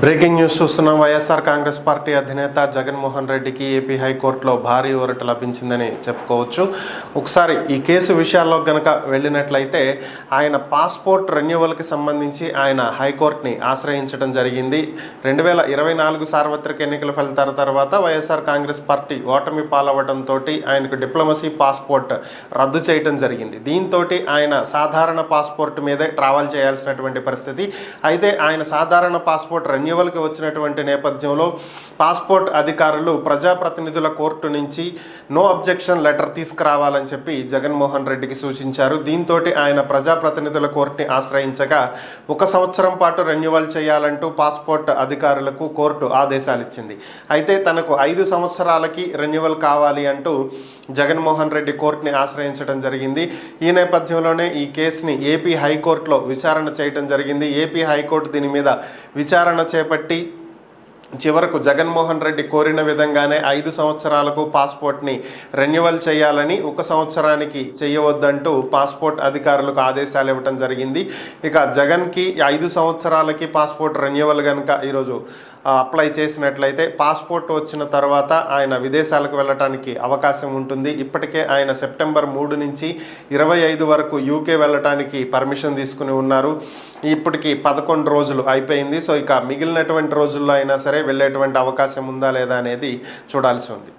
Breaking news చూస్తున్నాం. YSR Congress party అధినేత జగన్మోహన్ రెడ్డికి ఏపీ హైకోర్టులో భారీ ఊరట లభించిందని చెప్పుకోవచ్చు. ఒకసారి ఈ కేసు విషయాల్లో కనుక వెళ్ళినట్లయితే ఆయన పాస్పోర్ట్ రెన్యువల్కి సంబంధించి ఆయన హైకోర్టుని ఆశ్రయించడం జరిగింది. 2024 సార్వత్రిక ఎన్నికల ఫలితాల తర్వాత వైఎస్ఆర్ కాంగ్రెస్ పార్టీ ఓటమి పాలవడంతో ఆయనకు డిప్లొమసీ పాస్పోర్ట్ రద్దు చేయడం జరిగింది. దీంతో ఆయన సాధారణ పాస్పోర్ట్ మీదే ట్రావెల్ చేయాల్సినటువంటి పరిస్థితి. అయితే ఆయన సాధారణ పాస్పోర్ట్ రెన్యువల్కి వచ్చినటువంటి నేపథ్యంలో పాస్పోర్ట్ అధికారులు ప్రజాప్రతినిధుల కోర్టు నుంచి నో అబ్జెక్షన్ లెటర్ తీసుకురావాలని చెప్పి జగన్మోహన్ రెడ్డికి సూచించారు. దీంతో ఆయన ప్రజాప్రతినిధుల కోర్టుని ఆశ్రయించగా 1 సంవత్సరం పాటు రెన్యువల్ చేయాలంటూ పాస్పోర్ట్ అధికారులకు కోర్టు ఆదేశాలు ఇచ్చింది. అయితే తనకు 5 సంవత్సరాలకి రెన్యువల్ కావాలి అంటూ జగన్మోహన్ రెడ్డి కోర్టుని ఆశ్రయించడం జరిగింది. ఈ నేపథ్యంలోనే ఈ కేసుని ఏపీ హైకోర్టులో విచారణ చేయడం జరిగింది. ఏపీ హైకోర్టు దీని మీద విచారణ చేపట్టి చివరకు జగన్మోహన్ రెడ్డి కోరిన విధంగానే 5 సంవత్సరాలకు పాస్పోర్ట్ని రెన్యువల్ చేయాలని 1 సంవత్సరానికి చేయవద్దంటూ పాస్పోర్ట్ అధికారులకు ఆదేశాలు ఇవ్వడం జరిగింది. ఇక జగన్కి 5 సంవత్సరాలకి పాస్పోర్ట్ రెన్యువల్ కనుక ఈరోజు అప్లై చేసినట్లయితే పాస్పోర్ట్ వచ్చిన తర్వాత ఆయన విదేశాలకు వెళ్ళటానికి అవకాశం ఉంటుంది. ఇప్పటికే ఆయన సెప్టెంబర్ 3 నుంచి 25 వరకు యూకే వెళ్ళటానికి పర్మిషన్ తీసుకుని ఉన్నారు. ఇప్పటికి 11 రోజులు అయిపోయింది. సో ఇక మిగిలినటువంటి రోజుల్లో అయినా సరే వెళ్ళేటువంటి అవకాశం ఉందా లేదా అనేది చూడాల్సి ఉంది.